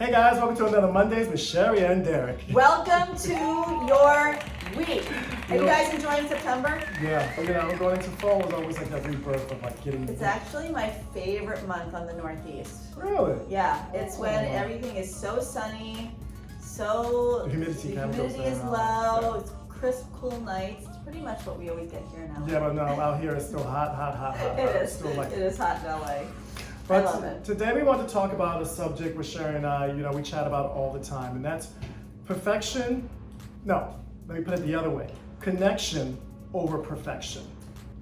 Hey guys, welcome to another Mondays with Sheri and Derek. Welcome to your week. Are you guys enjoying September? Yeah, going into fall is always like that rebirth of like getting... It's actually my favorite month on the Northeast. Really? Yeah, it's when everything is so sunny, so The humidity is low, it's crisp, cool nights. It's pretty much what we always get here in LA. Yeah, but no, out here it's still hot. It is. Still like... It is hot in LA. But I love it. Today we want to talk about a subject with Sheri and I, we chat about all the time, and that's perfection. No, let me put it the other way. Connection over perfection.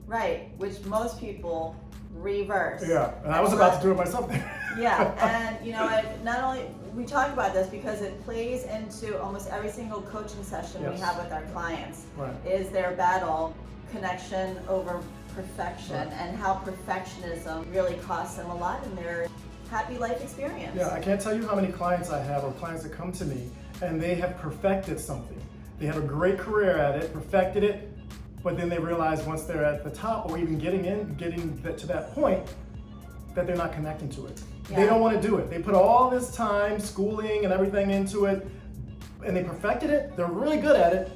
Right, which most people reverse. Yeah, and I was about to do it myself. Yeah, and not only, we talk about this because it plays into almost every single coaching session we have with our clients. Right. Is their battle connection over perfection, right, and how perfectionism really costs them a lot in their happy life experience. Yeah, I can't tell you how many clients I have or clients that come to me and they have perfected something. They have a great career at it, perfected it, but then they realize once they're at the top or even getting to that point that they're not connecting to it. Yeah. They don't want to do it. They put all this time, schooling and everything into it, and they perfected it, they're really good at it,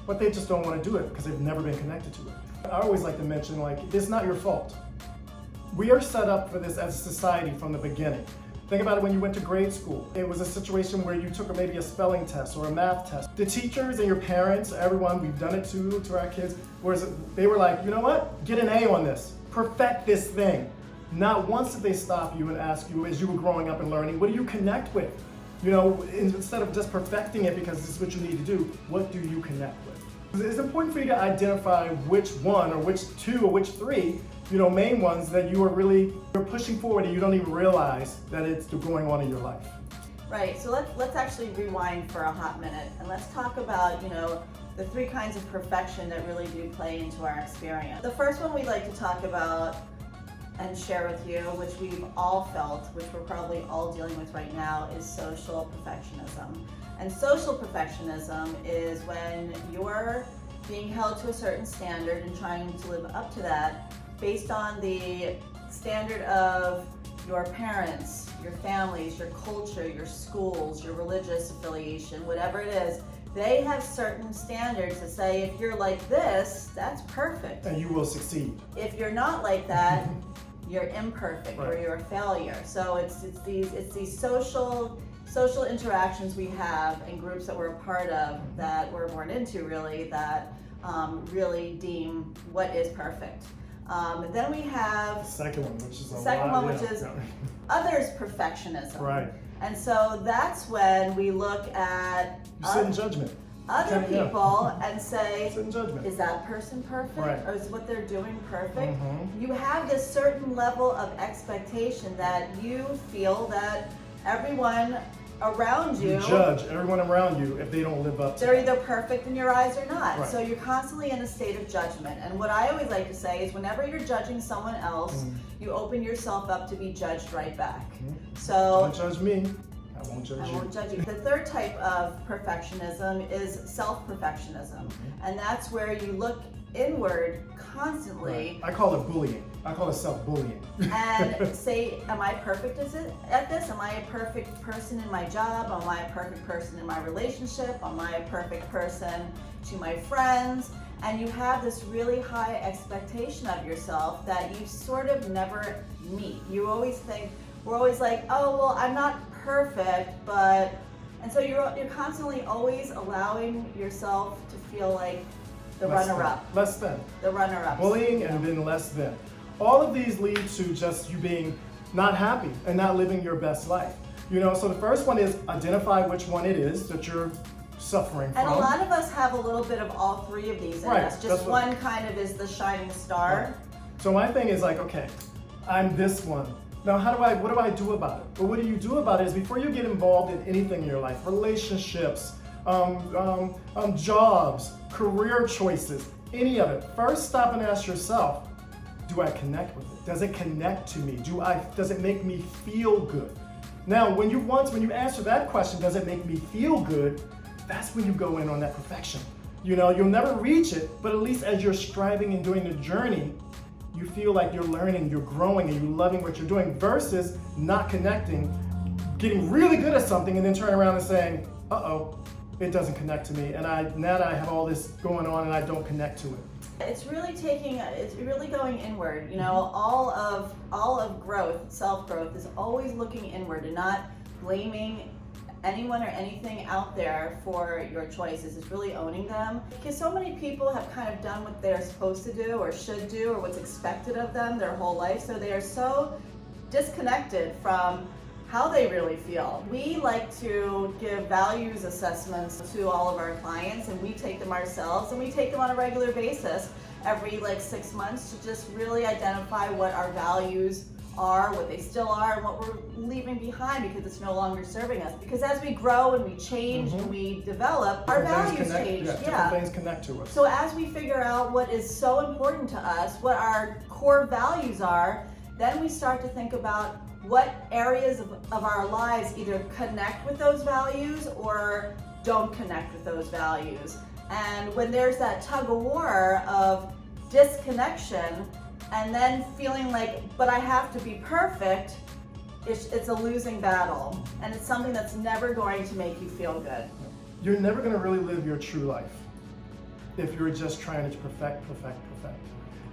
but they just don't want to do it because they've never been connected to it. I always like to mention, it's not your fault. We are set up for this as a society from the beginning. Think about it when you went to grade school. It was a situation where you took maybe a spelling test or a math test. The teachers and your parents, everyone, we've done it to our kids, whereas they were like, you know what? Get an A on this. Perfect this thing. Not once did they stop you and ask you as you were growing up and learning, what do you connect with? Instead of just perfecting it because this is what you need to do, what do you connect with? It's important for you to identify which one or which two or which three, main ones that you're pushing forward and you don't even realize that it's going on in your life. Right, so let's actually rewind for a hot minute and let's talk about, the three kinds of perfection that really do play into our experience. The first one we'd like to talk about and share with you, which we've all felt, which we're probably all dealing with right now, is social perfectionism. And social perfectionism is when you're being held to a certain standard and trying to live up to that based on the standard of your parents, your families, your culture, your schools, your religious affiliation, whatever it is. They have certain standards that say if you're like this, that's perfect. And you will succeed. If you're not like that, you're imperfect, right, or you're a failure. So it's these social interactions we have and groups that we're a part of that we're born into really that really deem what is perfect. Then we have the second one, which is which is others' perfectionism. Right. And so that's when we look at you sit in judgment. Other people and say, is that person perfect? Right. Or is what they're doing perfect? Mm-hmm. You have this certain level of expectation that you feel that everyone around you judge everyone around you if they don't live up to they're either perfect in your eyes or not. Right. So you're constantly in a state of judgment. And what I always like to say is whenever you're judging someone else, you open yourself up to be judged right back. So don't judge me. I won't judge you. The third type of perfectionism is self-perfectionism. And that's where you look inward constantly. Right. I call it bullying. I call it self-bullying. And say, am I perfect at this? Am I a perfect person in my job? Am I a perfect person in my relationship? Am I a perfect person to my friends? And you have this really high expectation of yourself that you sort of never meet. You always think, we're always like, oh, well, I'm not perfect, but, and so you're constantly always allowing yourself to feel like the runner-up. Less than. The runner-up. Bullying and then less than. All of these lead to just you being not happy and not living your best life. So the first one is identify which one it is that you're suffering from. And a lot of us have a little bit of all three of these in us. Just one kind of is the shining star. Right. So my thing is okay, I'm this one. Now, what do I do about it? But what do you do about it is before you get involved in anything in your life, relationships, jobs, career choices, any of it, first stop and ask yourself, do I connect with it? Does it connect to me? Does it make me feel good? Now, when you answer that question, does it make me feel good? That's when you go in on that perfection. You'll never reach it, but at least as you're striving and doing the journey, you feel like you're learning, you're growing, and you're loving what you're doing versus not connecting, getting really good at something and then turning around and saying, uh-oh, it doesn't connect to me, and now that I have all this going on and I don't connect to it. It's really going inward. You know, all of growth, self-growth, is always looking inward and not blaming anyone or anything out there for your choices. It's really owning them. Because so many people have kind of done what they're supposed to do or should do or what's expected of them their whole life, so they are so disconnected from how they really feel. We like to give values assessments to all of our clients, and we take them ourselves, and we take them on a regular basis every 6 months to just really identify what our values are, what they still are, and what we're leaving behind because it's no longer serving us. Because as we grow and we change and we develop, our values change. Different things connect to us. So as we figure out what is so important to us, what our core values are, then we start to think about what areas of our lives either connect with those values or don't connect with those values. And when there's that tug of war of disconnection and then feeling like, but I have to be perfect, it's a losing battle. And it's something that's never going to make you feel good. You're never going to really live your true life if you're just trying to perfect.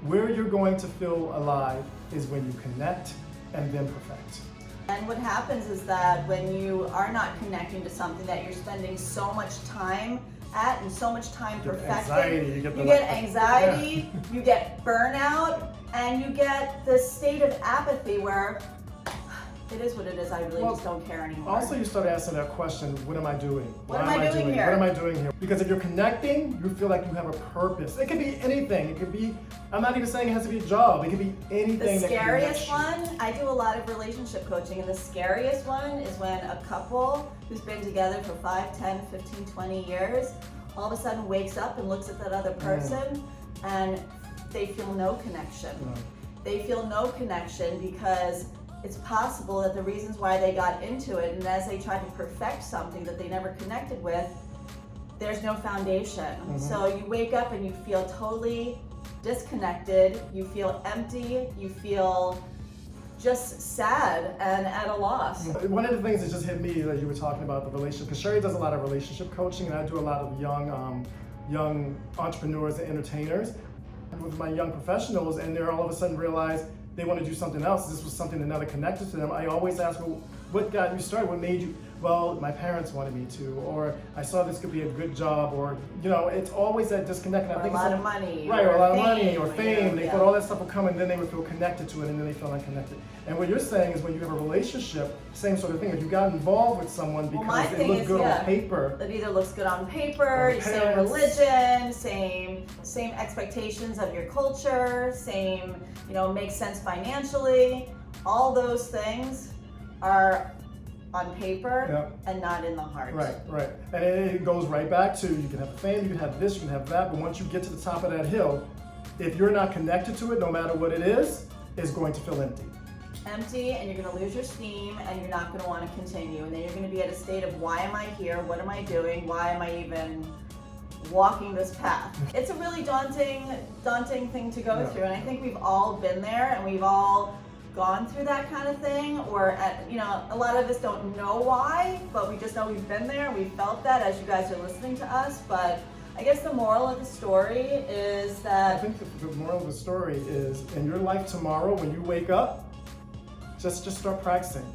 Where you're going to feel alive is when you connect and then perfect. And what happens is that when you are not connecting to something that you're spending so much time at and so much time perfecting, you get anxiety, you get burnout, and you get this state of apathy where it is what it is, I really just don't care anymore. Also, you start asking that question, what am I doing? What am I doing here? What am I doing here? Because if you're connecting, you feel like you have a purpose. It could be anything. It could be, I'm not even saying it has to be a job. It could be anything. The scariest one, I do a lot of relationship coaching, and the scariest one is when a couple who's been together for 5, 10, 15, 20 years, all of a sudden wakes up and looks at that other person and they feel no connection. They feel no connection because it's possible that the reasons why they got into it, and as they tried to perfect something that they never connected with, there's no foundation. So you wake up and you feel totally disconnected, you feel empty, you feel just sad and at a loss. One of the things that just hit me that you were talking about the relationship, because Sheri does a lot of relationship coaching, and I do a lot of young entrepreneurs and entertainers with my young professionals, and they're all of a sudden realize they want to do something else. This was something that never connected to them. I always ask, well, what got you started? What made you? Well, my parents wanted me to, or I saw this could be a good job, or it's always that disconnect. And I think a lot of money, right? Or a lot of money, or fame. They thought all that stuff would come, and then they would feel connected to it, and then they feel unconnected. And what you're saying is, when you have a relationship, same sort of thing. If you got involved with someone because it looked good on paper, it either looks good on paper, same religion, same expectations of your culture, same makes sense financially. All those things are on paper and not in the heart. Right. And it goes right back to, you can have a fame, you can have this, you can have that, but once you get to the top of that hill, if you're not connected to it, no matter what it is, it's going to feel empty. Empty, and you're going to lose your steam, and you're not going to want to continue, and then you're going to be at a state of, why am I here? What am I doing? Why am I even walking this path? It's a really daunting thing to go through, and I think we've all been there, and we've all gone through that kind of thing, or a lot of us don't know why, but we just know we've been there, we felt that as you guys are listening to us. But I guess the moral of the story is that, I think the moral of the story is, in your life tomorrow, when you wake up, just start practicing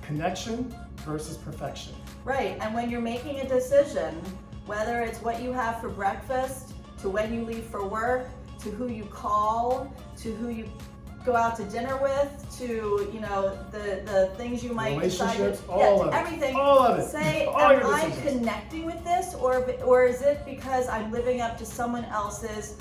connection versus perfection. Right, and when you're making a decision, whether it's what you have for breakfast, to when you leave for work, to who you call, to who you go out to dinner with, to the things you might decide, everything. All of it. Say, all am I connecting with this, or is it because I'm living up to someone else's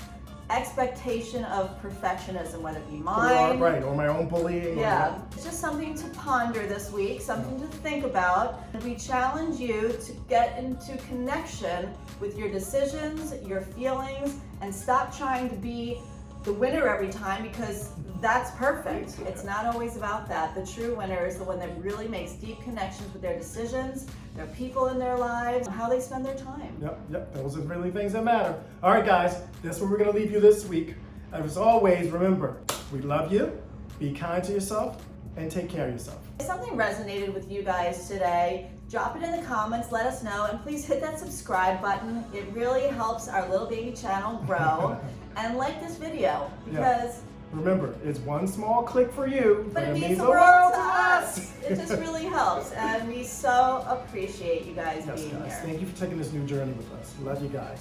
expectation of perfectionism, whether it be mine, or my own bullying. It's just something to ponder this week, something to think about. We challenge you to get into connection with your decisions, your feelings, and stop trying to be the winner every time, because that's perfect. It's not always about that. The true winner is the one that really makes deep connections with their decisions, their people in their lives, and how they spend their time. Yep. Those are really things that matter. All right, guys, that's where we're going to leave you this week. As always, remember, we love you. Be kind to yourself. and take care of yourself. If something resonated with you guys today, drop it in the comments, let us know, and please hit that subscribe button. It really helps our little baby channel grow. And like this video, because remember, it's one small click for you, but it means the world to us. It just really helps, and we so appreciate you guys being guys, here. thank you for taking this new journey with us. Love you guys.